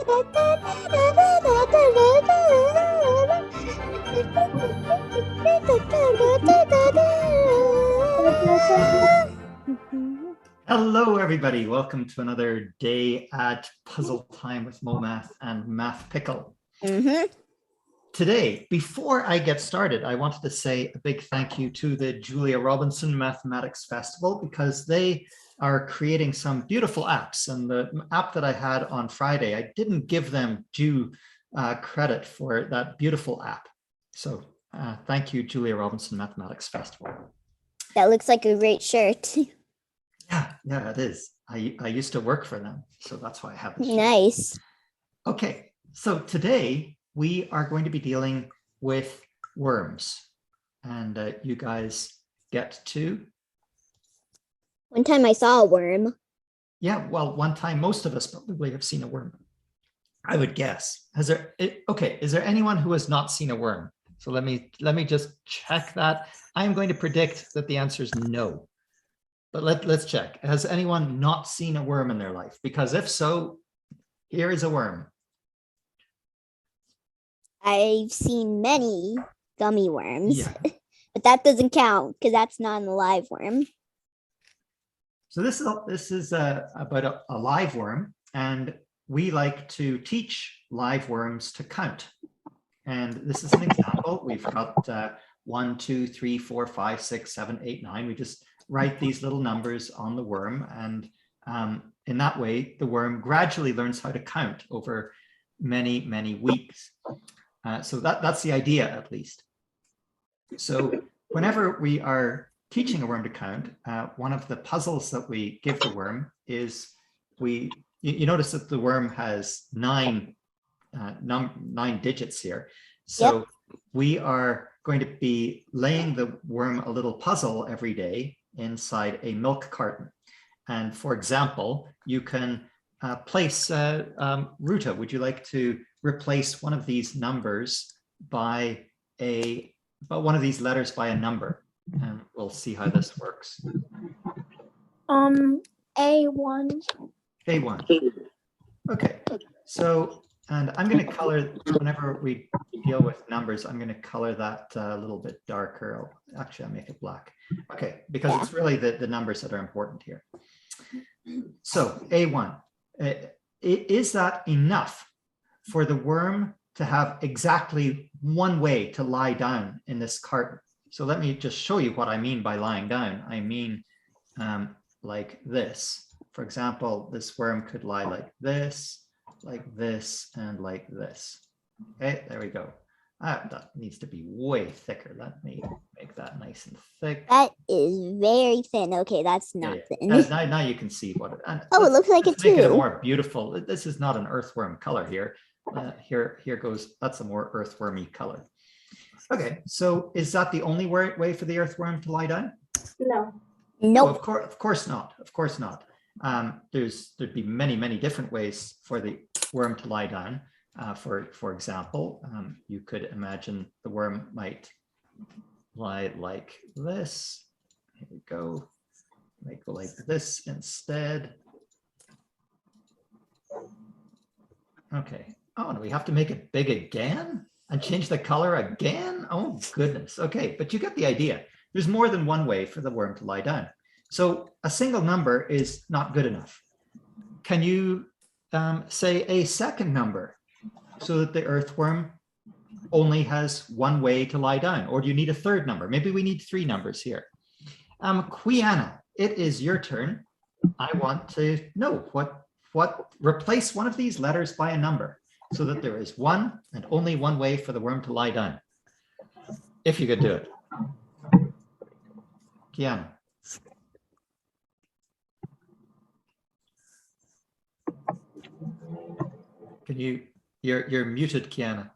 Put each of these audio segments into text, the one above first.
Hello, everybody. Welcome to another day at Puzzle Time with MoMath and MathPickle. Today, before I get started, I wanted to say a big thank you to the Julia Robinson Mathematics Festival because they are creating some beautiful apps. And the app that I had on Friday, I didn't give them due credit for that beautiful app. So thank you, Julia Robinson Mathematics Festival. That looks like a great shirt. Yeah, it is. I used to work for them, so that's why I have this shirt. Nice. Okay, so today we are going to be dealing with worms, and you guys get to. One time I saw a worm. Yeah, well, one time most of us probably have seen a worm, I would guess. Is there anyone who has not seen a worm? So let me just check that. I'm going to predict that the answer is no. But let's check. Has anyone not seen a worm in their life? Because if so, here is a worm. I've seen many gummy worms, yeah. But that doesn't count because that's not an alive worm. So this is about a live worm, and we like to teach live worms to count. And this is an example. We've got 1, 2, 3, 4, 5, 6, 7, 8, 9. We just write these little numbers on the worm, and in that way the worm gradually learns how to count over many weeks. So that's the idea, at least. So whenever we are teaching a worm to count, one of the puzzles that we give the worm is you notice that the worm has 9 digits here. So yep. We are going to be laying the worm a little puzzle every day inside a milk carton. And for example, you can place, Ruta, would you like to replace one of these numbers by one of these letters by a number? And we'll see how this works. A1. A1. Okay, so, and I'm going to color, whenever we deal with numbers, I'm going to color that a little bit darker. Actually, I'll make it black. Okay, because it's really the numbers that are important here. So A1, is that enough for the worm to have exactly one way to lie down in this carton? So let me just show you what I mean by lying down. I mean like this. For example, this worm could lie like this, and like this. Okay, there we go. That needs to be way thicker. Let me make that nice and thick. That is very thin. Okay, that's not thin. Now you can see what it. Oh, it looks like it too. Make it a more beautiful. This is not an earthworm color here. Here goes. That's a more earthwormy color. Okay, so is that the only way for the earthworm to lie down? No. No. Nope. Of course not. Of course not. There'd be many different ways for the worm to lie down. For example, you could imagine the worm might lie like this. Here we go. Might go like this instead. Okay. Oh, and we have to make it big again and change the color again? Oh, goodness. Okay, but you get the idea. There's more than one way for the worm to lie down. So a single number is not good enough. Can you say a second number so that the earthworm only has one way to lie down? Or do you need a third number? Maybe we need 3 numbers here. Quiana, it is your turn. I want to know replace one of these letters by a number so that there is one and only one way for the worm to lie down. If you could do it. Kiana. Can you're muted, Kiana.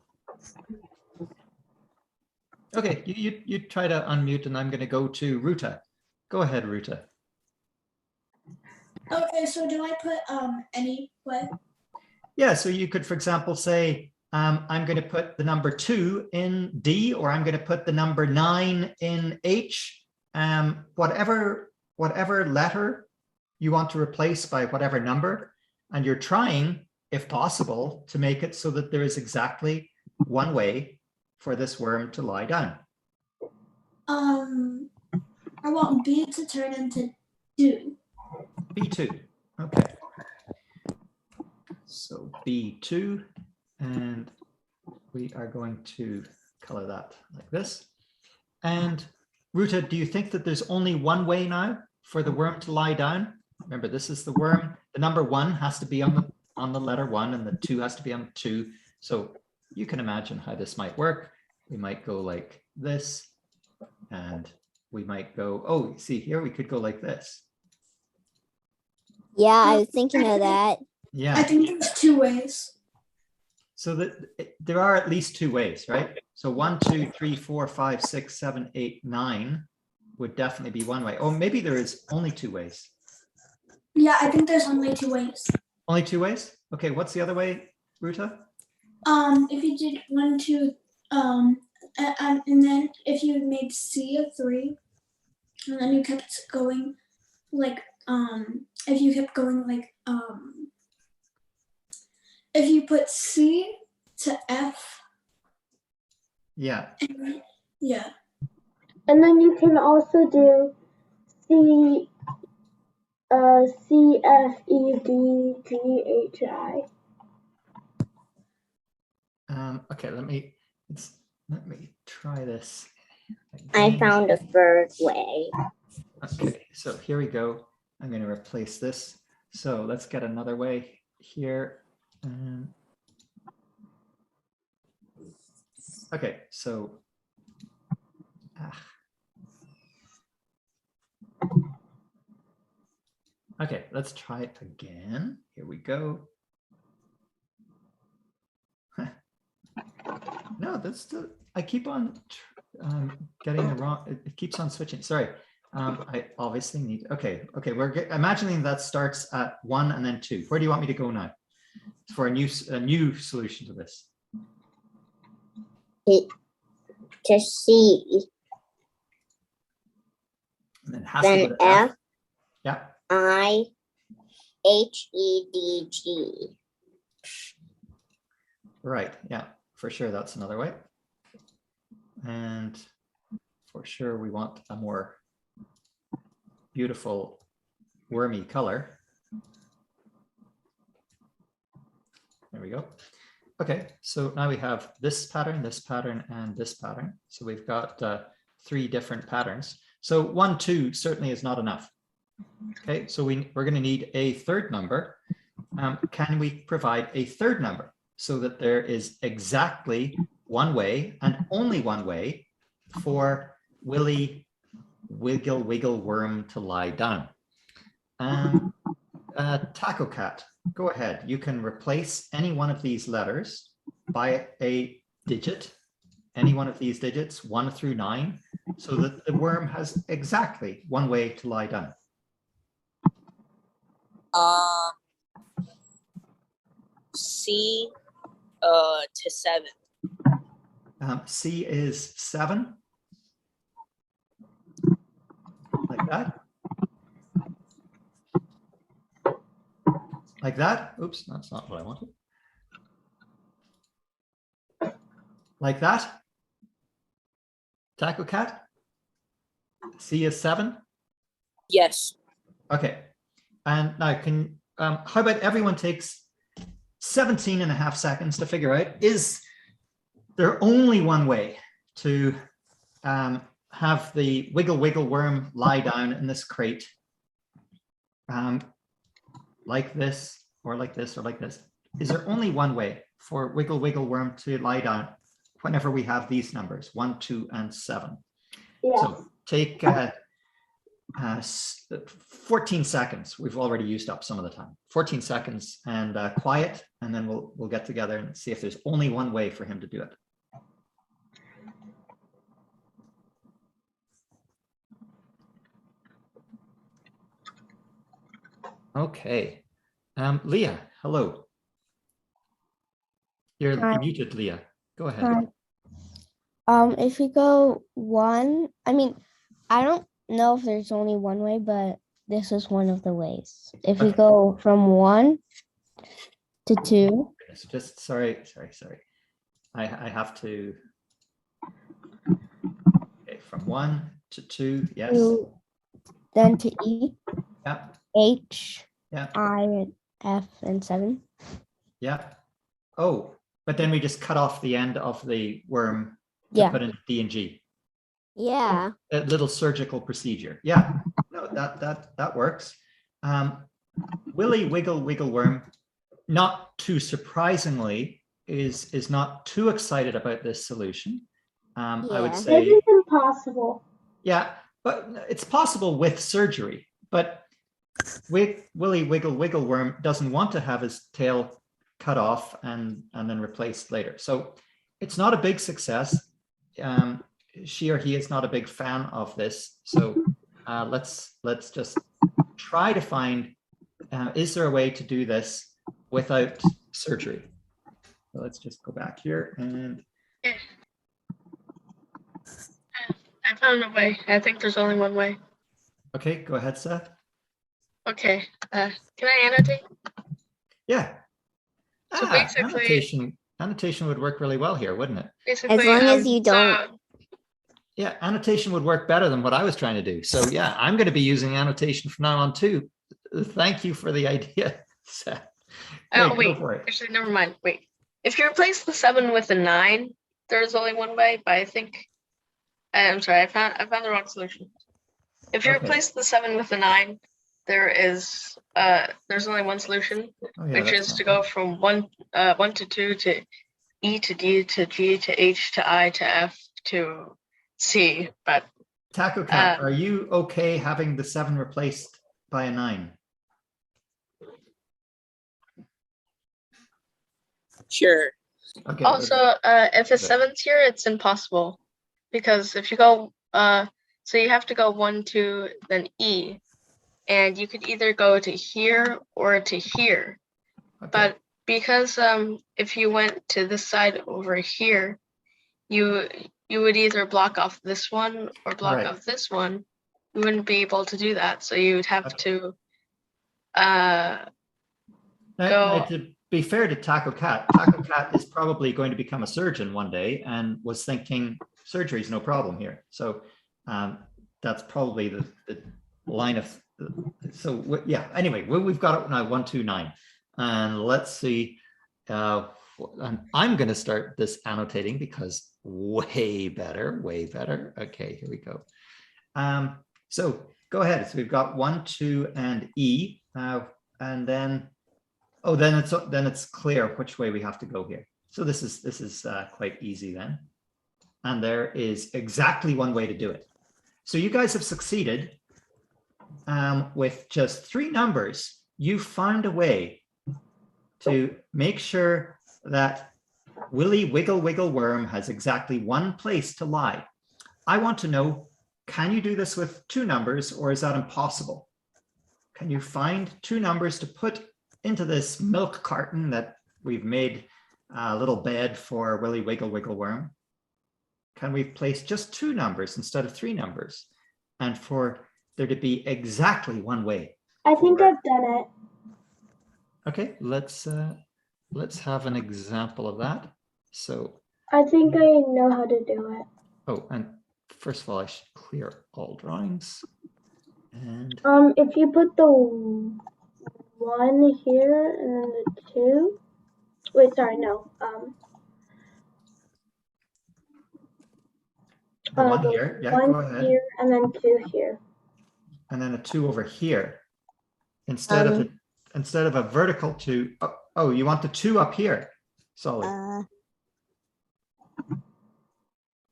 Okay, you try to unmute, and I'm going to go to Ruta. Go ahead, Ruta. Okay, so do I put any way? Yeah, so you could, for example, say, I'm going to put the number 2 in D, or I'm going to put the number 9 in H. Whatever letter you want to replace by whatever number, and you're trying if possible, to make it so that there is exactly one way for this worm to lie down. I want B to turn into 2. B2. Okay. So B2, and we are going to color that like this. And Ruta, do you think that there's only one way now for the worm to lie down? Remember, this is the worm. The number 1 has to be on the letter 1, and the 2 has to be on 2. So you can imagine how this might work. We might go like this, and we might go, oh, see here, we could go like this. Yeah, I was thinking of that. Yeah. I think there's 2 ways. So that there are at least 2 ways, right? So 1, 2, 3, 4, 5, 6, 7, 8, 9 would definitely be one way. Oh, maybe there is only 2 ways. Yeah, I think there's only 2 ways. Only 2 ways? Okay, what's the other way, Ruta? If you did 1, 2, and then if you made C a 3, and then you kept going like, if you kept going like, if you put C to F. Yeah. Yeah. And then you can also do C, C, F, E, D, G, H, I. Okay, let me try this I again. found a third way. Okay, so here we go. I'm going to replace this. So let's get another way here. Okay, so okay, let's try it again. Here we go. No, that's still, I keep on getting the wrong, it keeps on switching. Sorry. I obviously need, okay, we're imagining that starts at 1 and then 2. Where do you want me to go now for a new solution to this? To C, And then it has then to go to F. F, Yeah. I, H, E, D, G. Right. Yeah, for sure. That's another way. And for sure, we want a more beautiful wormy color. There we go. Okay, so now we have this pattern, and this pattern. So we've got 3 different patterns. So 1, 2 certainly is not enough. Okay, so we're going to need a third number. Can we provide a third number so that there is exactly one way and only one way for Willie Wiggle Wiggle Worm to lie down? Taco Cat, go ahead. You can replace any one of these letters by a digit, any one of these digits, 1 through 9, so that the worm has exactly one way to lie down. C to 7. C is 7. Like that. Like that. Oops, that's not what I wanted. Like that. Taco Cat. C is 7. Yes. Okay. And now how about everyone takes 17.5 seconds to figure out, is there only one way to have the Wiggle Wiggle Worm lie down in this crate? Like this, or like this, or like this? Is there only one way for Wiggle Wiggle Worm to lie down whenever we have these numbers, 1, 2, and 7? Yeah. So take 14 seconds. We've already used up some of the time. 14 seconds and quiet, and then we'll get together and see if there's only one way for him to do it. Okay. Leah, hello. You're Hi. muted, Leah. Go ahead. If we go 1, I mean, I don't know if there's only one way, but this is one of the ways. If we Okay. go from 1 to 2. It's just sorry. I have to. Okay, from 1 to 2. Yes. Then to E, Yeah. H, Yeah. I, and F, and 7. Yeah. Oh, but then we just cut off the end of the worm to Yeah. put in D and G. Yeah. A little surgical procedure. Yeah. No, that works. Willie Wiggle Wiggle Worm, not too surprisingly, is not too excited about this solution. I would Yeah. say, This is impossible. yeah, but it's possible with surgery. But Willie Wiggle Wiggle Worm doesn't want to have his tail cut off and then replaced later. So it's not a big success. She or he is not a big fan of this. So let's just try to find, is there a way to do this without surgery? So let's just go back here and I found a way. I think there's only one way. okay, go ahead, Seth. Okay. Can I annotate? Yeah. So basically- Annotation would work really well here, wouldn't it? Basically, As long as you don't. Yeah, annotation would work better than what I was trying to do. So yeah, I'm going to be using annotation from now on too. Thank you for the idea, Seth. Oh, Great, wait. go for it. Actually, never mind. Wait. If you replace the 7 with a 9, there's only one way, but I think I'm sorry, I found the wrong solution. If you Okay. replace the 7 with a 9, there's only one solution, Oh, yeah, which that's is not to go from 1 to 2 to E to D to G to H to I to F to C. But Taco Cat, are you okay having the 7 replaced by a 9? Sure. Okay. also, if a 7's here, it's impossible because if you go so you have to go 1, 2, then E, and you could either go to here or to here. okay. But because if you went to this side over here, you would either block off this one or block Right. off this one. You wouldn't be able to do that, so you would have Okay. to Now, go. to be fair to Taco Cat is probably going to become a surgeon one day and was thinking surgery is no problem here. So that's probably the line of, so yeah, anyway, we've got it now, 1, 2, 9. And let's see, and I'm going to start this annotating because way better. Okay, here we go. So go ahead. So we've got 1, 2, and E, and then, oh, then it's clear which way we have to go here. So this is quite easy then. And there is exactly one way to do it. So you guys have succeeded with just 3 numbers. You found a way to make sure that Willie Wiggle Wiggle Worm has exactly 1 place to lie. I want to know, can you do this with 2 numbers, or is that impossible? Can you find 2 numbers to put into this milk carton that we've made a little bed for Willie Wiggle Wiggle Worm? Can we place just 2 numbers instead of 3 numbers? And for there to be exactly 1 way. I think I've done it. Okay, let's have an example of that. So, I think I know how to do it. oh, and first of all, I should clear all drawings. And If you put the 1 here and then the 2. Wait, sorry, no. the 1 the here, yeah, 1 go ahead. here and then 2 here. And then a 2 over here. Instead of a vertical 2. Oh, you want the 2 up here? Solid.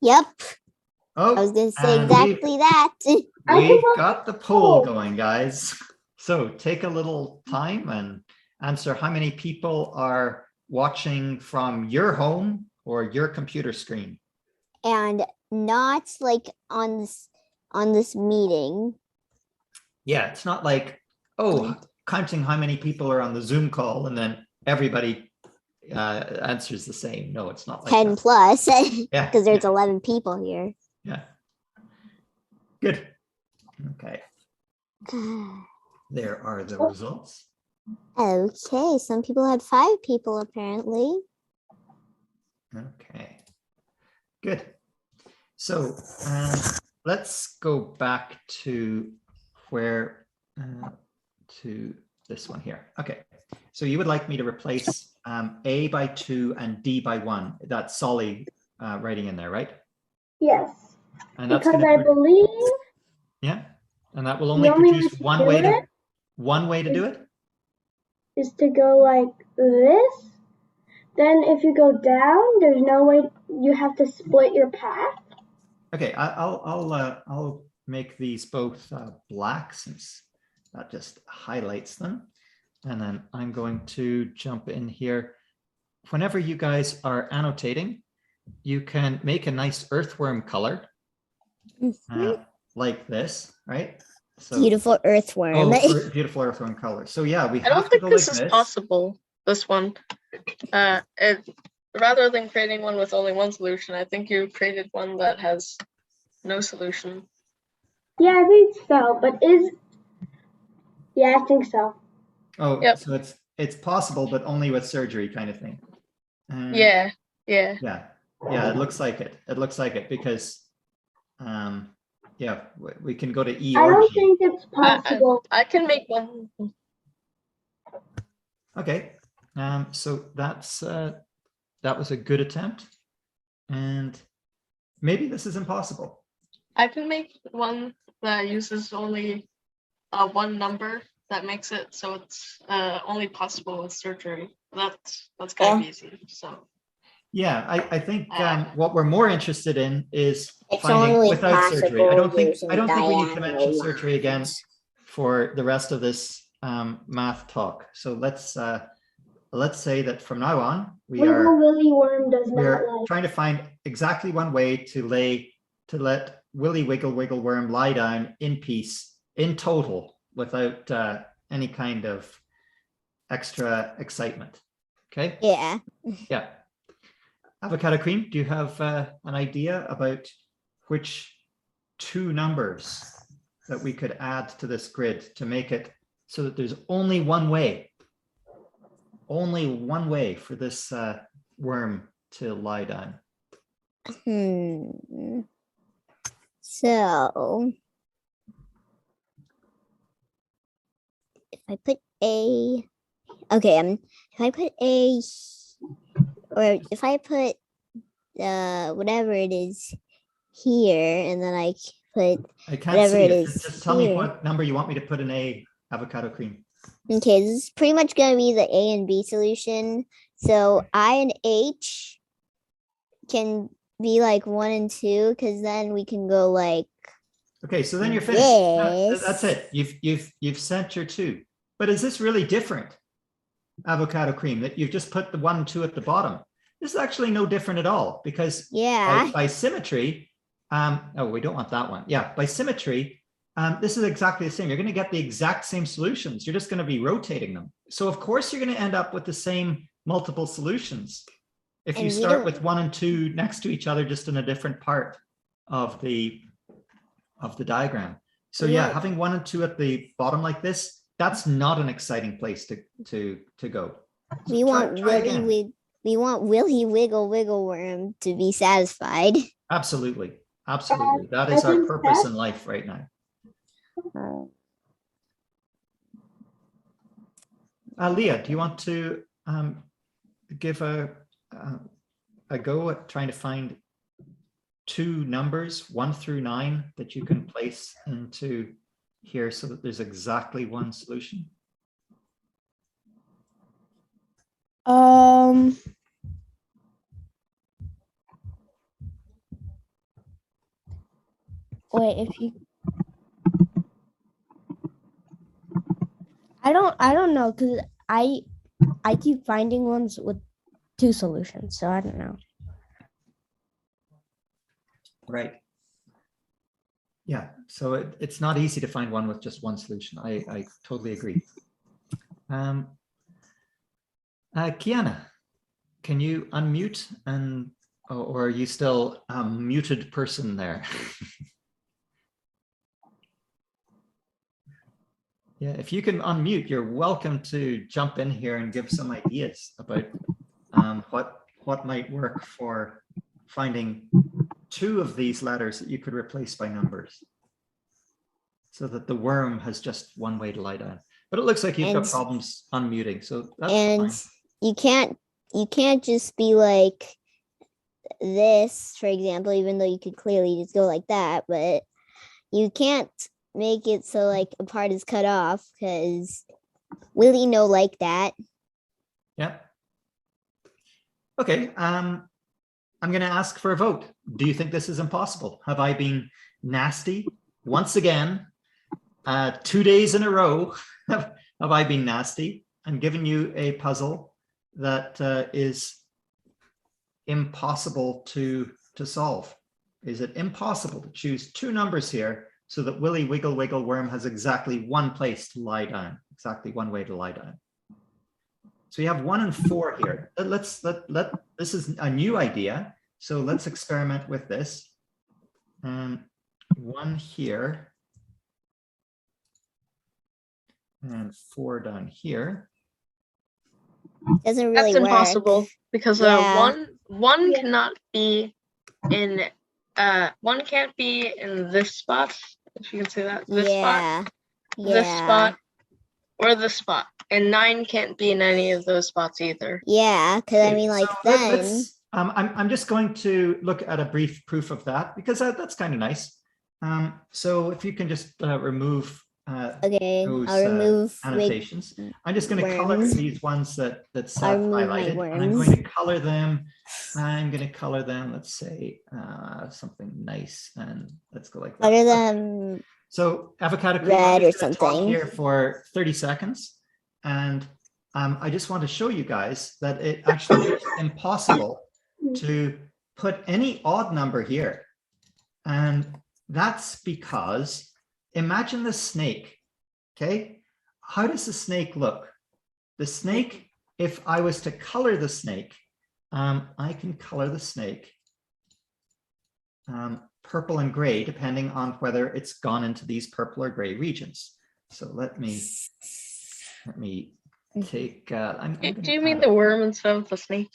Yep. I Oh, was going to say and exactly that. we've got the poll going, guys. So take a little time and answer how many people are watching from your home or your computer screen. And not like on this meeting. Yeah, it's not like, oh, counting how many people are on the Zoom call and then everybody answers the same. No, it's not like 10 that. plus. Yeah, Because there's 11 people here. yeah. Good. Okay. There are the results. Okay, some people had 5 people apparently. Okay, good. So let's go back to where, to this one here. Okay, so you would like me to replace A by 2 and D by 1. That's Solly writing in there, right? Yes. And that's Because going I to, believe yeah, and that will the only only produce way to one do way to it do it. is to go like this. Then if you go down, there's no way, you have to split your path. Okay, I'll make these both black since that just highlights them. And then I'm going to jump in here. Whenever you guys are annotating, you can make a nice earthworm color like this, right? So, Beautiful earthworm. beautiful earthworm color. So yeah, we I don't have to think go this like is this. possible, this one. Rather than creating one with only one solution, I think you created one that has no solution. Yeah, I think so. But yeah, I think so. Oh, Yep. so it's possible, but only with surgery kind of thing. Yeah. Yeah, it looks like it. It looks like it because, yeah, we can go to E I or don't G. think it's possible. I can make one. Okay, so that was a good attempt, and maybe this is impossible. I can make one that uses only one number that makes it so it's only possible with surgery. That's kind of easy. So Yeah, I think what we're more interested in is It's finding only without surgery. I don't think possible we need to using mention diagonal surgery again lines. for the rest of this math talk. So let's say that from now on Wiggle Willy worm does not we're like. trying to find exactly one way to let Willie Wiggle Worm lie down in peace in total without any kind of extra excitement. Okay. Yeah. Yeah. Avocado cream, do you have an idea about which 2 numbers that we could add to this grid to make it so that there's only one way for this worm to lie down? So if I put A, okay, if I put A, or if I put whatever it is here, and then I put I can't whatever see it it. is Just tell me here. what number you want me to put in A, avocado cream. Okay, this is pretty much going to be the A and B solution. So I and H can be like 1 and 2, because then we can go like. Okay, so then you're finished. No, Yes. that's it. You've sent your 2. But is this really different? Avocado cream, that you've just put the 1 and 2 at the bottom. This is actually no different at all, because Yeah. by symmetry, oh, we don't want that one. Yeah, by symmetry, this is exactly the same. You're going to get the exact same solutions. You're just going to be rotating them. So of course you're going to end up with the same multiple solutions if you start with 1 and 2 next to each other, just in a different part of the diagram. So yeah, having 1 and 2 at the bottom like this, that's not an exciting place to go. We want Willie Wiggle Worm to be satisfied. Absolutely. That is our purpose in life right now. Leah, do you want to give a go at trying to find 2 numbers, 1 through 9, that you can place into here so that there's exactly one solution? Wait, if you, I don't know, because I keep finding ones with 2 solutions, so I don't know. Right. Yeah, so it's not easy to find one with just one solution. I totally agree. Kiana, can you unmute, and or are you still a muted person there? Yeah, if you can unmute, you're welcome to jump in here and give some ideas about what might work for finding two of these letters that you could replace by numbers, so that the worm has just one way to lie down. But it looks like you've got And- problems unmuting, so that's And fine. you can't just be like this, for example, even though you could clearly just go like that, but you can't make it so like a part is cut off, because Willie no like that. Yeah. Okay, I'm going to ask for a vote. Do you think this is impossible? Have I been nasty once again? 2 days in a row have I been nasty and given you a puzzle that is impossible to solve? Is it impossible to choose two numbers here so that Willie Wiggle Wiggle Worm has exactly one place to lie down, exactly one way to lie down? So we have 1 and 4 here. This is a new idea. So let's experiment with this. 1 here. And 4 down here. Doesn't really That's work. impossible because Yeah. one Yeah. cannot be in one can't be in this spot, if you can see that. This spot, this spot, or this spot. And 9 can't be in any of those spots either. Yeah, because I Okay, mean, like so then. I'm just going to look at a brief proof of that, because that's kind of nice. So if you can just remove Okay, those I'll remove annotations. I'm just going to color worms. these ones that I'll remove my highlighted. And I'm worms. going to color them. I'm going to color them. Let's say something nice, and let's go like that. Color them So avocado cream, red I'm or just gonna talk something. here for 30 seconds, and I just want to show you guys that it actually is impossible to put any odd number here, and that's because imagine the snake. Okay, how does the snake look? The snake, if I was to color the snake, I can color the snake purple and gray, depending on whether it's gone into these purple or gray regions. So let me take. Do you mean the worm instead of the snake?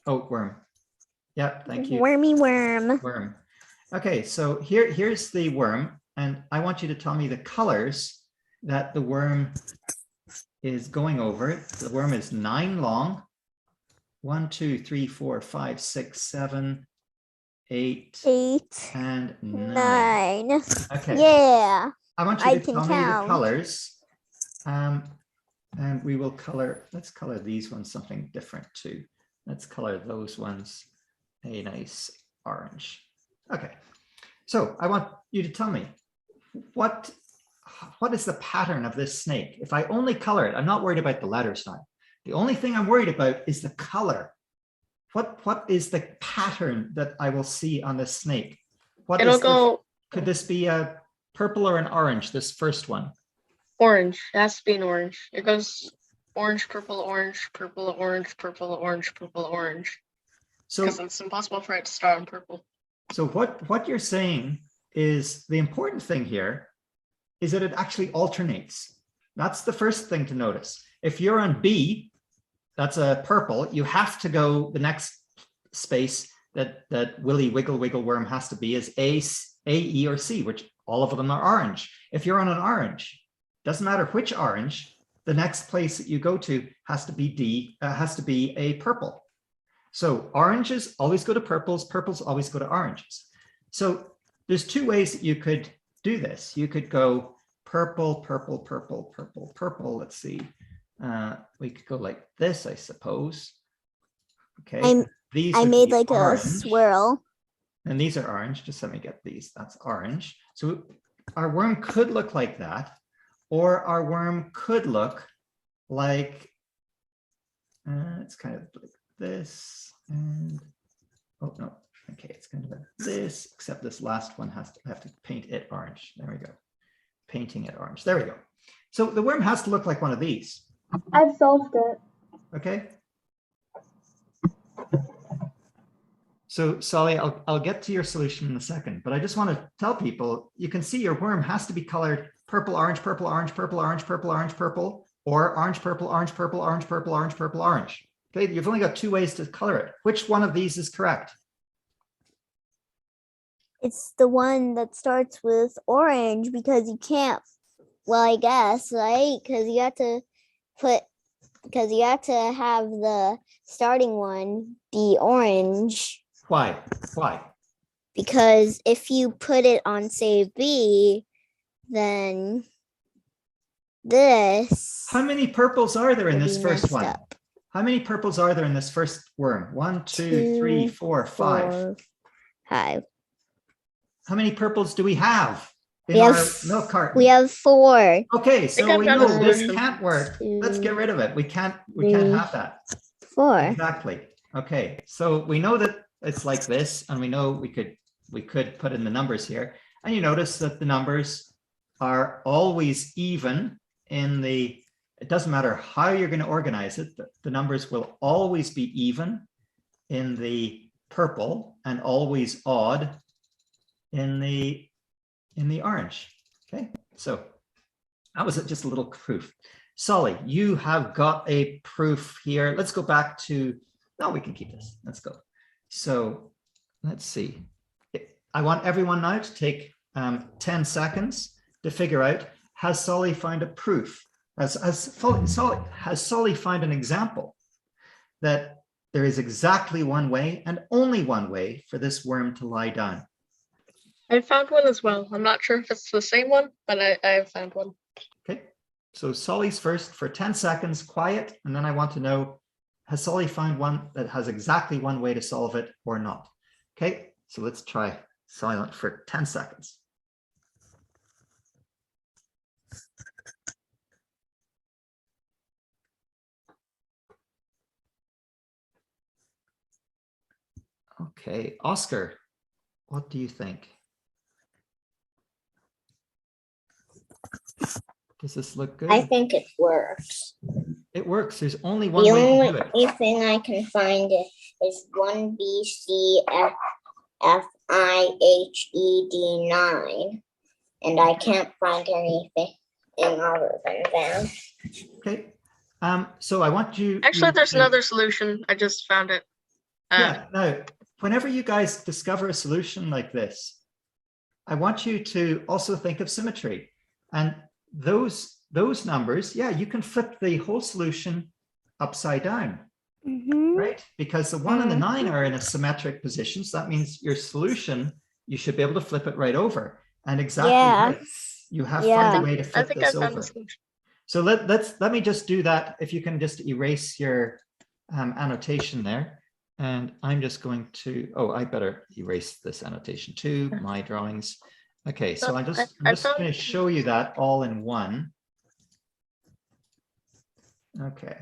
Oh, worm. Yeah, thank you. Wormy worm. Worm. Okay, so here's the worm, and I want you to tell me the colors that the worm is going over. The worm is 9 long. 1, 2, 3, 4, 5, 6, 7, 8, 8, and 9. 9. Okay. Yeah. I want you to tell me the colors. And we will color, let's color these ones something different too. Let's color those ones a nice orange. Okay. So I want you to tell me what is the pattern of this snake? If I only color it, I'm not worried about the letters now. The only thing I'm worried about is the color. What is the pattern that I will see on this snake? Could this be a purple or an orange, this first one? Orange. It has to be an orange. It goes orange, purple, orange, purple, orange, purple, orange, purple, orange. So because it's impossible for it to start on purple. So what you're saying is the important thing here is that it actually alternates. That's the first thing to notice. If you're on B, that's a purple, you have to go the next space that Willie Wiggle Wiggle Worm has to be is A, E, or C, which all of them are orange. If you're on an orange, doesn't matter which orange, the next place that you go to has to be D, has to be a purple. So oranges always go to purples, purples always go to oranges. So there's two ways that you could do this. You could go purple, purple, purple, purple, purple. Let's see. We could go like this, I suppose. Okay. I made like orange. a swirl. And these are orange. Just let me get these. That's orange. So our worm could look like that, or our worm could look like, it's kind of like this. And, oh no, okay, it's kind of like this, except this last one I have to paint it orange. There we go. Painting it orange. There we go. So the worm has to look like one of these. I've solved it. Okay. So Solly, I'll get to your solution in a second, but I just want to tell people, you can see your worm has to be colored purple, orange, purple, orange, purple, orange, purple, orange, purple, or orange, purple, orange, purple, orange, purple, orange, purple, orange. Okay, you've only got 2 ways to color it. Which one of these is correct? It's the one that starts with orange because you can't, well, I guess, right? Because you have to have the starting one be orange. Why? Why? Because if you put it on, say, B, then this. How many purples are there in will this be first messed one? up. How many purples are there in this first worm? 1, 2, 3, 4, 5. 4, 5. How many purples do we have in We our have milk carton? We have 4. Okay, think so I've we got know a this solution. can't work. Let's get rid of it. We can't three, have that. 4. Exactly. Okay, so we know that it's like this, and we know we could put in the numbers here. And you notice that the numbers are always even in the, it doesn't matter how you're going to organize it, the numbers will always be even in the purple and always odd in the orange. Okay, so that was just a little proof. Solly, you have got a proof here. Let's go back to, no, we can keep this. Let's go. So let's see. I want everyone now to take 10 seconds to figure out, has Solly found a proof? Has Solly found an example that there is exactly one way and only one way for this worm to lie down? I found one as well. I'm not sure if it's the same one, but I found one. Okay, so Solly's first for 10 seconds, quiet, and then I want to know, has Solly found one that has exactly one way to solve it or not? Okay, so let's try silent for 10 seconds. Okay, Oscar, what do you think? Does this look good? I think it works. It works. There's only one The way to do it. only thing I can find is 1BCFIHED9, and I can't find anything other than that. Okay. So I want you. Actually, there's to- another solution. I just found it. Yeah. Now, whenever you guys discover a solution like this, I want you to also think of symmetry. And those numbers, yeah, you can flip the whole solution upside down, right? Because the 1 and the 9 are in a symmetric position. So that means your solution, you should be able to flip it right over. And exactly right. You have found a way to I flip think this I found over. the solution. So let me just do that. If you can just erase your annotation there. And I'm just going to, oh, I better erase this annotation too, my drawings. Okay, so I'm just going to show you that all in one. Okay.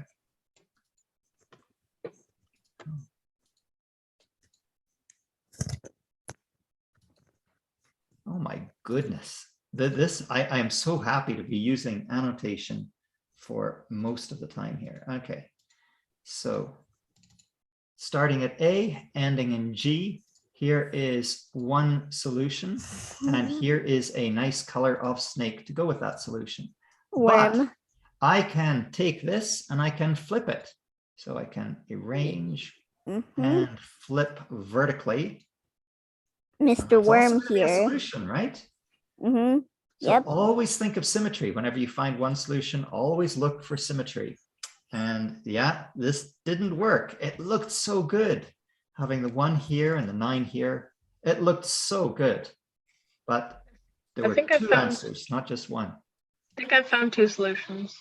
Oh my goodness. I am so happy to be using annotation for most of the time here. Okay, so starting at A, ending in G, here is one solution, and here is a nice color of snake to go with that solution. Worm. But I can take this and I can flip it. So I can arrange and flip vertically. Mr. Worm Also gonna be a here. solution, right? Mm-hmm. So Yep. always think of symmetry. Whenever you find one solution, always look for symmetry. And yeah, this didn't work. It looked so good. Having the 1 here and the 9 here, it looked so good. But there were 2 answers, not just one. I think I found 2 solutions,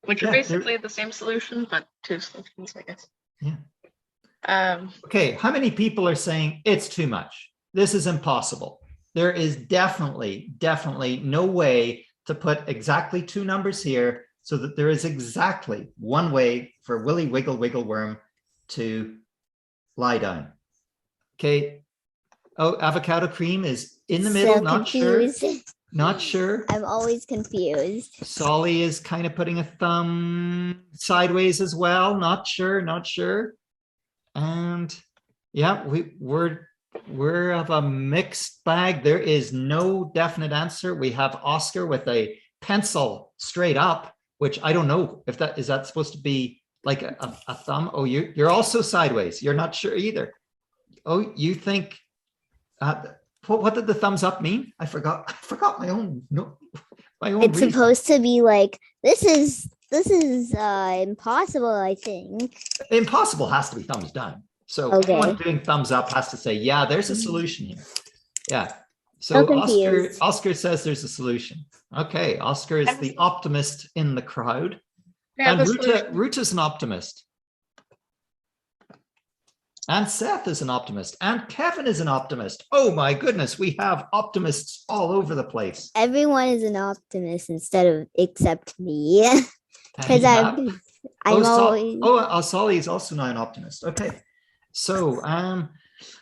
which are basically the same solution, but 2 solutions, I guess. Yeah. Okay, how many people are saying it's too much? This is impossible. There is definitely no way to put exactly 2 numbers here so that there is exactly one way for Willie Wiggle Wiggle Worm to lie down. Okay. Oh, avocado cream is in the middle, not confused. sure. Not sure. I'm always confused. Solly is kind of putting a thumb sideways as well. Not sure. And yeah, we're We're of a mixed bag. There is no definite answer. We have Oscar with a pencil straight up, which I don't know if that is that supposed to be like a thumb. Oh, you're also sideways. You're not sure either. Oh, you think what did the thumbs up mean? I forgot my own It's reason. supposed to be like this is impossible, I think. Impossible has to be thumbs down. So Okay. anyone doing thumbs up has to say, yeah, there's a solution here. Yeah. So So confused. Oscar says there's a solution. Okay, Oscar is the optimist in the crowd. Yeah, And the solution. Ruta's an optimist. And Seth is an optimist. And Kevin is an optimist. Oh my goodness, we have optimists all over the place. Everyone is an optimist except me. And Because you have- I'm always Solly is also now an optimist. Okay. So I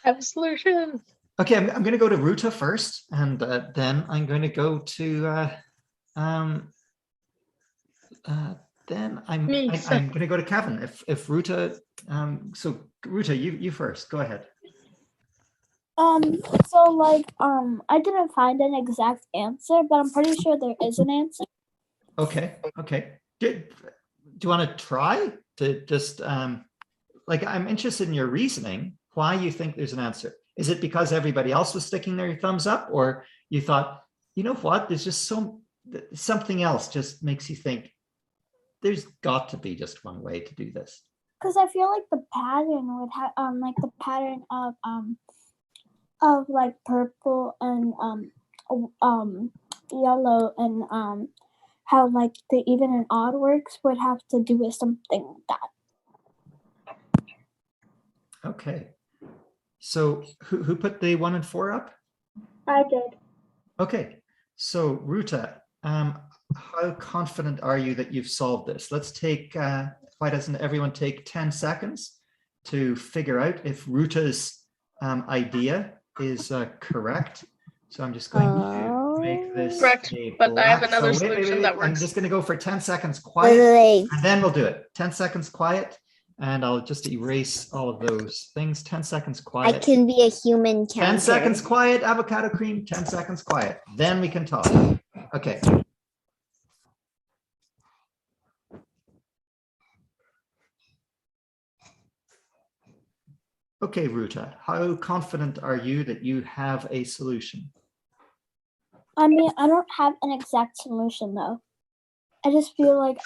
have a solution. okay, I'm going to go to Ruta first, and then I'm going to go to then I'm going to go to Kevin. If Ruta, so Ruta, you first. Go ahead. So like I didn't find an exact answer, but I'm pretty sure there is an answer. Okay. Do you want to try to just like I'm interested in your reasoning, why you think there's an answer? Is it because everybody else was sticking their thumbs up, or you thought, you know what, there's just something else just makes you think there's got to be just one way to do this? Because I feel like the pattern would have like the pattern of like purple and yellow and how like the even and odd works would have to do with something like that. Okay. So who put the 1 and 4 up? I did. Okay. So Ruta, how confident are you that you've solved this? Let's take, why doesn't everyone take 10 seconds to figure out if Ruta's idea is correct? So I'm just going to make this Correct, a but I have black. another So solution that I'm works. just going to go for 10 seconds wait, quiet, wait, and then we'll do it. 10 seconds quiet, and I'll just erase all of those things. 10 seconds I quiet. can be a human counter. 10 seconds quiet, avocado cream, 10 seconds quiet. Then we can talk. Okay. Okay, Ruta, how confident are you that you have a solution? I mean, I don't have an exact solution though. I just feel like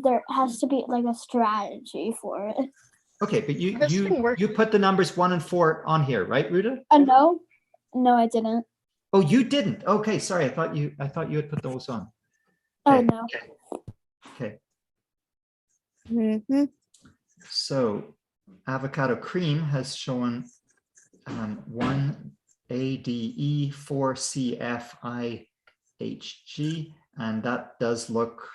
there has to be like a strategy for it. Okay, but This thing works. you put the numbers 1 and 4 on here, right, Ruta? No, I didn't. Oh, you didn't. Okay, sorry. I thought you had put those on. Oh Okay. no. Okay. Mhm. So avocado cream has shown 1 ADE 4 CFIHG, and that does look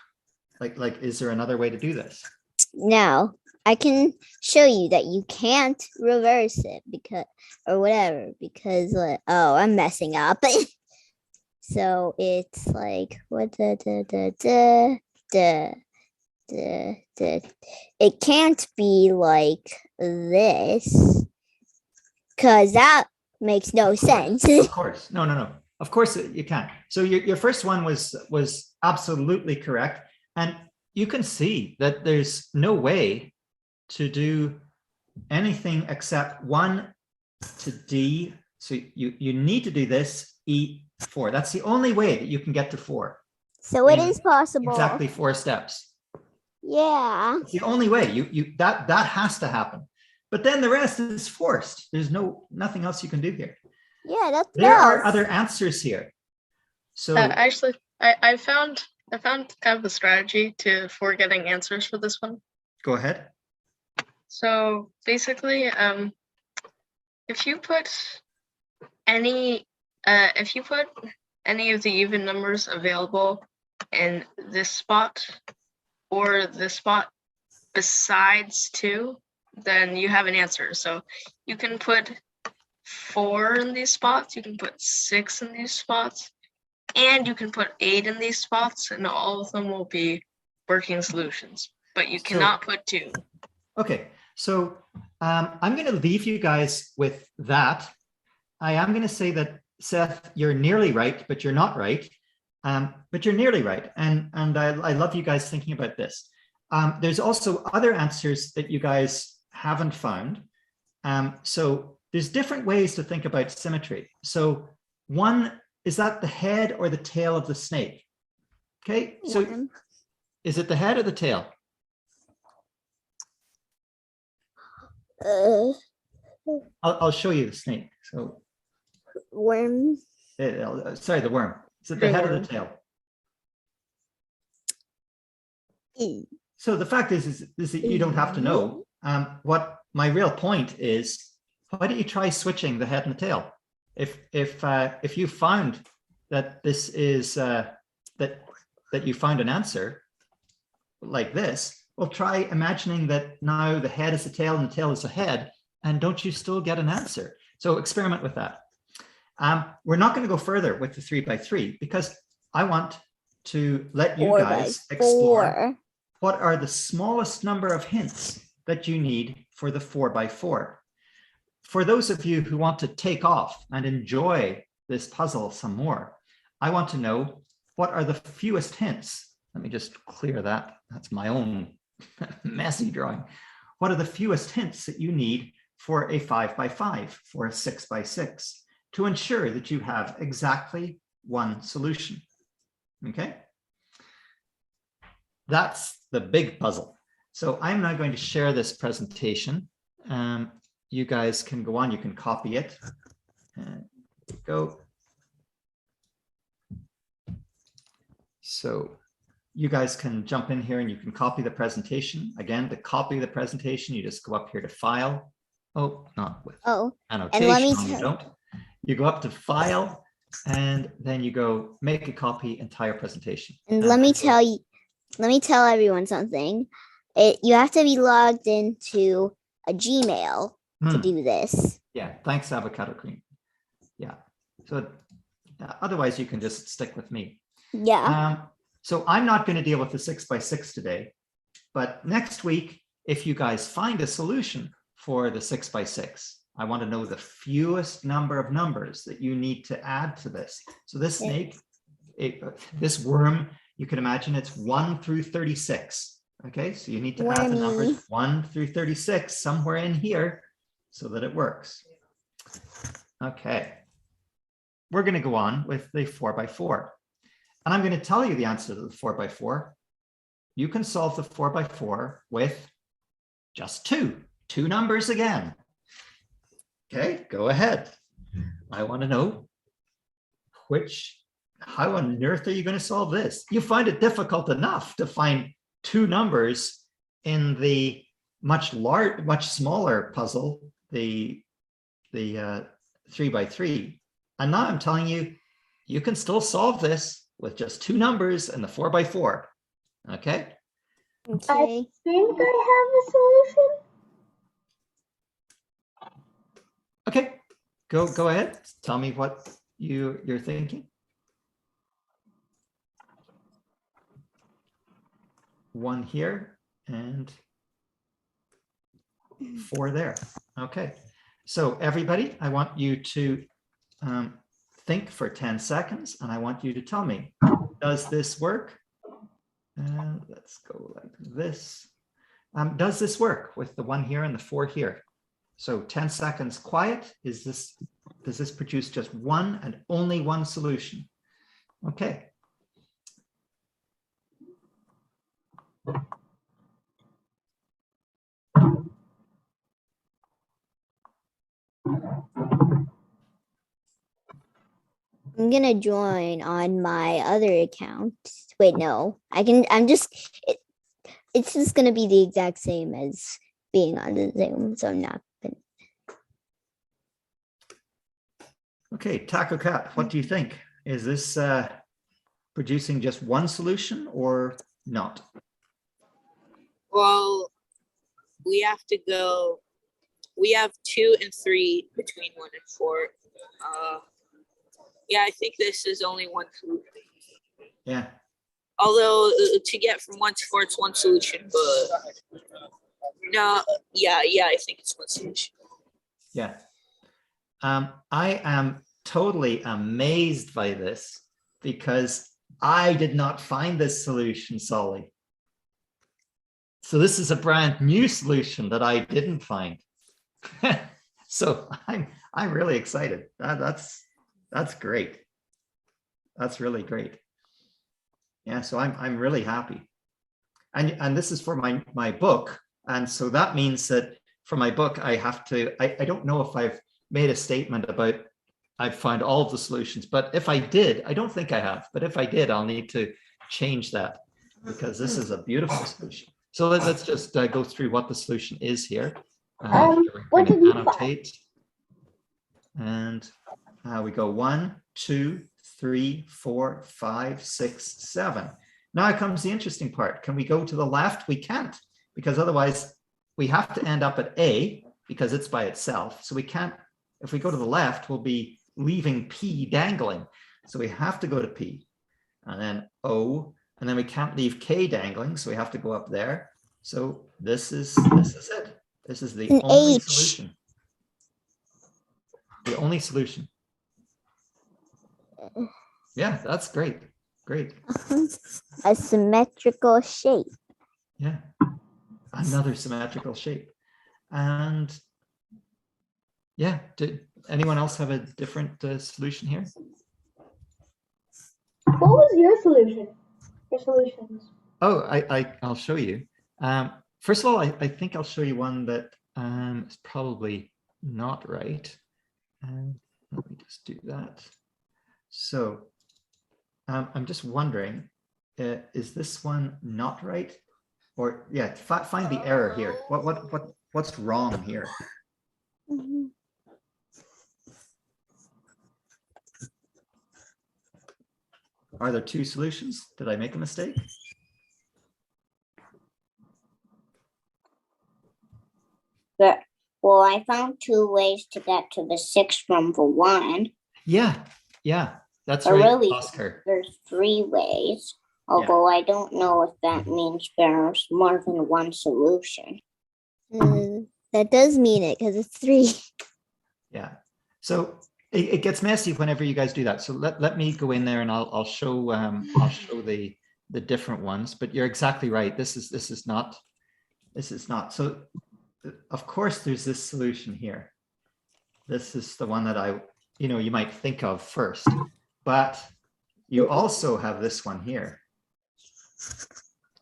like is there another way to do this? Now I can show you that you can't reverse it because oh, I'm messing up. So it's like what it can't be like this because that makes no sense. Of course. No. Of course you can. So your first one was absolutely correct. And you can see that there's no way to do anything except 1 to D. So you need to do this E4. That's the only way that you can get to 4. So it is possible. Exactly 4 steps. Yeah. It's the only way. That has to happen. But then the rest is forced. There's nothing else you can do here. Yeah, that's There are other answers here. So Actually, I found kind of a strategy for getting answers for this one. go ahead. So basically, if you put any of the even numbers available in this spot or this spot besides 2, then you have an answer. So you can put 4 in these spots, you can put 6 in these spots, and you can put 8 in these spots, and all of them will be working solutions. But you cannot put 2. Okay, so I'm going to leave you guys with that. I am going to say that, Seth, you're nearly right, but you're not right. But you're nearly right. And I love you guys thinking about this. There's also other answers that you guys haven't found. So there's different ways to think about symmetry. So one, is that the head or the tail of the snake? Okay, so is it the head or the tail? I'll show you the snake. So Worm. Sorry, the worm. Is it the head or the tail? So the fact is that you don't have to know. What my real point is, why don't you try switching the head and the tail? If you found that this is that you found an answer like this, well, try imagining that now the head is the tail and the tail is the head, and don't you still get an answer? So experiment with that. We're not going to go further with the 3x3 because I want to let you guys explore what are the smallest number of hints that you need for the 4x4. For those of you who want to take off and enjoy this puzzle some more, I want to know what are the fewest hints. Let me just clear that. That's my own messy drawing. What are the fewest hints that you need for a 5x5, for a 6x6, to ensure that you have exactly one solution? Okay. That's the big puzzle. So I'm now going to share this presentation. You guys can go on, you can copy it. Go. So you guys can jump in here and you can copy the presentation. Again, to copy the presentation, you just go up here to File. Oh, not with annotation. And let me you don't. You go up to File, and then you go Make a Copy Entire Presentation. And let me tell everyone something. You have to be logged into a Gmail to do this. Yeah, thanks, Avocado Cream. Yeah, so otherwise you can just stick with me. Yeah. So I'm not going to deal with the 6x6 today, but next week, if you guys find a solution for the 6x6, I want to know the fewest number of numbers that you need to add to this. So this snake, this worm, you can imagine it's 1 through 36. Okay, so you need to add the numbers 1 through 36 somewhere in here so that it works. Okay, we're going to go on with the 4x4. And I'm going to tell you the answer to the 4x4. You can solve the 4x4 with just two numbers again. Okay, go ahead. I want to know how on earth are you going to solve this? You find it difficult enough to find two numbers in the much smaller puzzle, the 3x3. And now I'm telling you, you can still solve this with just two numbers and the 4x4. Okay. I think I have a solution. Okay, go ahead. Tell me what you're thinking. 1 here and 4 there. Okay, so everybody, I want you to think for 10 seconds, and I want you to tell me, does this work? Let's go like this. Does this work with the 1 here and the 4 here? So 10 seconds quiet. Does this produce just one and only one solution? Okay. I'm gonna join on my other account. Wait, no, it's just gonna be the exact same as being on the Zoom, so I'm not gonna. Okay, Taco Cat, what do you think? Is this producing just one solution or not? Well, we have 2 and 3 between 1 and 4. Yeah, I think this is only one solution. Yeah. Although to get from 1 to 4, it's one solution, but no, yeah, I think it's one solution. Yeah. I am totally amazed by this because I did not find this solution, Solly. So this is a brand new solution that I didn't find. So I'm really excited. That's great. That's really great. Yeah, so I'm really happy. And this is for my book. And so that means that for my book, I have to, I don't know if I've made a statement about I've found all of the solutions, but if I did, I don't think I have, but if I did, I'll need to change that because this is a beautiful solution. So let's just go through what the solution is here. What did you find? Annotate. And we go 1, 2, 3, 4, 5, 6, 7. Now comes the interesting part. Can we go to the left? We can't, because otherwise we have to end up at A because it's by itself. So we can't, if we go to the left, we'll be leaving P dangling. So we have to go to P and then O, and then we can't leave K dangling. So we have to go up there. So this is it. This is the only solution. The only solution. Yeah, that's great. Great. A symmetrical shape. Yeah, another symmetrical shape. And yeah, did anyone else have a different solution here? What was your solution? Your solutions? Oh, I'll show you. First of all, I think I'll show you one that is probably not right. Let me just do that. So I'm just wondering, is this one not right? Or yeah, find the error here. What's wrong here? Mhm. Are there two solutions? Did I make a mistake? Well, I found 2 ways to get to the 6 from the 1. Yeah, that's But right, really, Oscar. there's 3 ways. Although I don't know if that means there's more than one solution. That does mean it because it's 3. Yeah. So it gets messy whenever you guys do that. So let me go in there and I'll show the different ones. But you're exactly right. This is not. So of course there's this solution here. This is the one that you might think of first, but you also have this one here.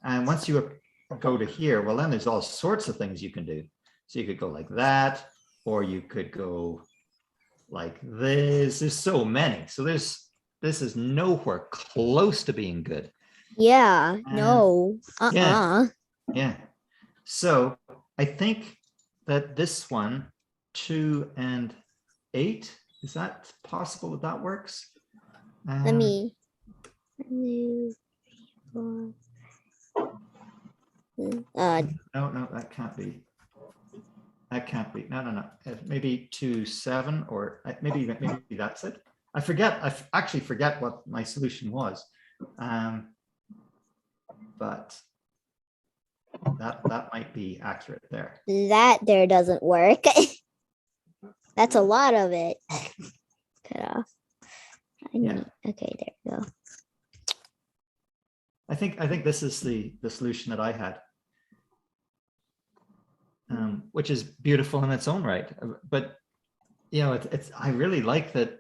And once you go to here, well, then there's all sorts of things you can do. So you could go like that, or you could go like this. There's so many. So this is nowhere close to being good. Yeah, no. Yeah. So I think that this one, 2 and 8, is that possible that works? Let me. 4. No, that can't be. That can't be. No. Maybe 2, 7, or maybe that's it. I actually forget what my solution was. But that might be accurate there. That there doesn't work. That's a lot of it. Cut off. Okay, there we go. I think this is the solution that I had, which is beautiful in its own right. But it's I really like that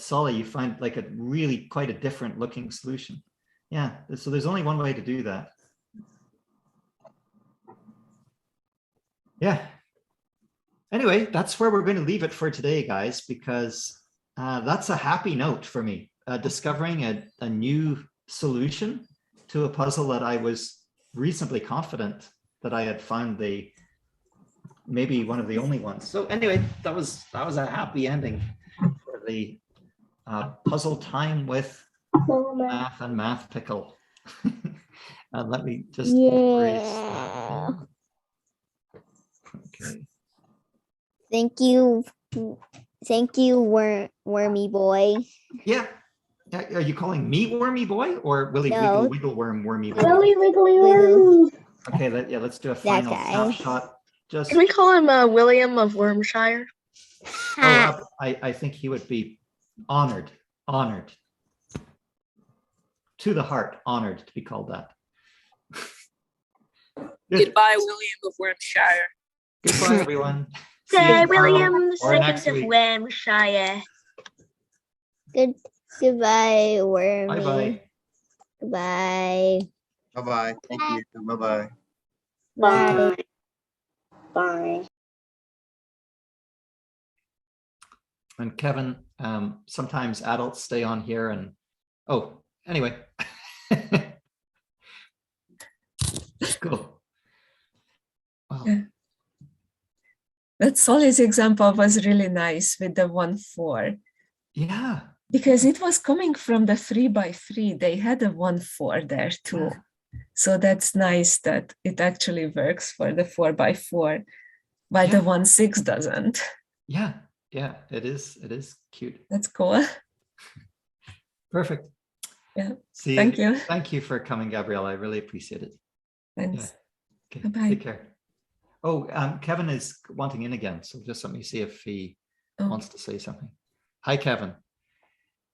Solly, you find like a really quite a different looking solution. Yeah. So there's only one way to do that. Yeah. Anyway, that's where we're going to leave it for today, guys, because that's a happy note for me, discovering a new solution to a puzzle that I was reasonably confident that I had found maybe one of the only ones. So anyway, that was a happy ending for the puzzle time with MoMath and MathPickle. And let me just erase that. Okay. Thank you, Wormy Boy. Yeah. Are you calling me Wormy Boy or Willie No. Wiggle Worm Wormy Boy? Willie Wiggly Worm. Okay, let's do a final snapshot. Can we call him William of Wormshire? I think he would be honored to the heart, honored to be called that. Good. Goodbye, William of Wormshire. Goodbye, everyone. See you Okay, tomorrow William or next II of week. Wormshire. Goodbye, Wormy. Bye-bye. Goodbye. Bye-bye. Thank you. Bye-bye. Bye. Bye. And Kevin, sometimes adults stay on here and, oh, anyway. Cool. Wow. Yeah. That Solly's example was really nice with the 1, 4. Yeah. Because it was coming from the 3 by 3. They had a 1, 4 there too. Yeah. So that's nice that it actually works for the 4 by 4, while the 1, 6 doesn't. Yeah. Yeah. It is cute. That's cool. Perfect. Yeah. See, Thank you. Thank you for coming, Gabrielle. I really appreciate it. Thanks. Yeah. Okay. Bye-bye. Take care. Oh, Kevin is wanting in again. So just let me see if he wants to say something. Hi, Kevin.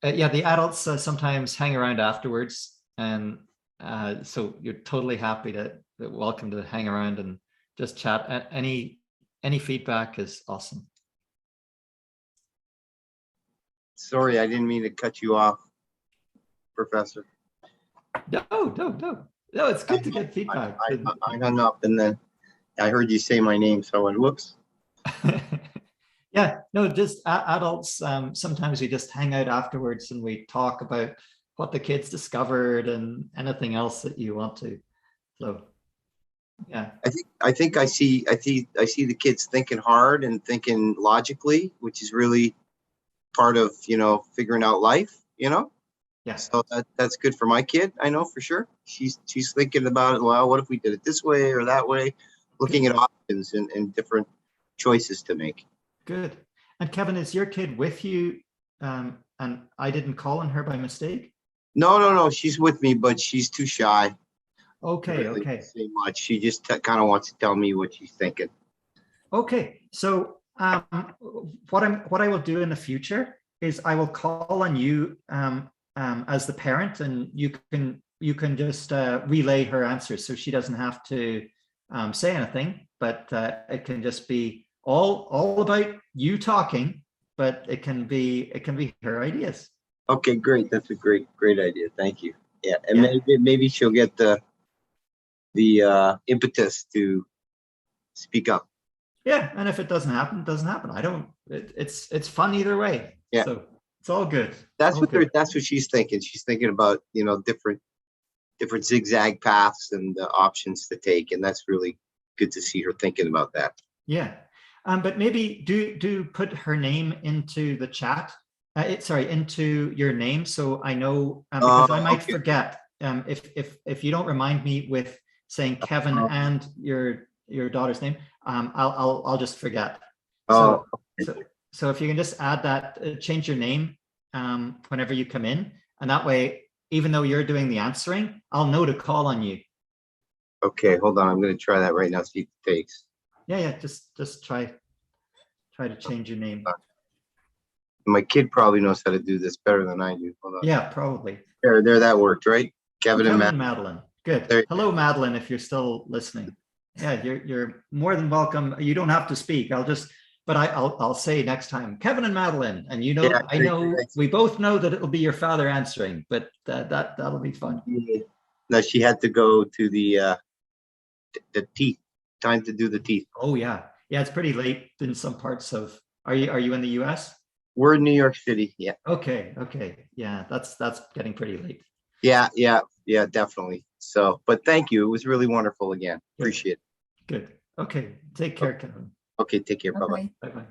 Yeah, the adults sometimes hang around afterwards. And so you're totally happy welcome to hang around and just chat. Any feedback is awesome. Sorry, I didn't mean to cut you off, Professor. No, it's good to get feedback. I hung up and then I heard you say my name, so I went, whoops. Yeah, no, just adults. Sometimes we just hang out afterwards and we talk about what the kids discovered and anything else that you want to. So, yeah. I think I see the kids thinking hard and thinking logically, which is really part of, figuring out life, Yeah. So that's good for my kid. I know for sure. She's thinking about it. Well, what if we did it this way or that way? Looking at options and different choices to make. Good. And Kevin, is your kid with you? And I didn't call on her by mistake? No. She's with me, but she's too shy. Okay, Really okay. say much. She just kind of wants to tell me what she's thinking. Okay, so what I will do in the future is I will call on you as the parent, and you can just relay her answers, so she doesn't have to say anything, but it can just be all about you talking, but it can be her ideas. Okay, great. That's a great idea. Thank you. Yeah, and maybe she'll get the impetus to speak up. Yeah, and if it doesn't happen, it doesn't happen. It's fun either way. Yeah. So it's all good. That's what she's thinking. She's thinking about, different zigzag paths and the options to take, and that's really good to see her thinking about that. Yeah. But maybe do put her name into the chat. Into your name, so I know, because I might forget. If you don't remind me with saying Kevin and your daughter's name, I'll just forget. So if you can just add that, change your name whenever you come in, and that way, even though you're doing the answering, I'll know to call on you. Okay, hold on. I'm going to try that right now. See if it takes. Yeah. Just try to change your name. My kid probably knows how to do this better than I do. Hold on. Yeah, probably. There, that worked, right? Kevin and Madeline. Good. Hello, Madeline, if you're still listening. Yeah, you're more than welcome. You don't have to speak. I'll say next time, Kevin and Madeline, and I know we both know that it'll be your father answering, but that'll be fun. No, she had to go to the teeth. Time to do the teeth. Oh yeah, it's pretty late in some parts of. Are you in the U.S.? We're in New York City. Yeah. Okay. Yeah, that's getting pretty late. Yeah, definitely. So, but thank you. It was really wonderful again. Appreciate it. Good. Okay. Take care, Kevin. Okay. Take care. Bye-bye. Bye-bye.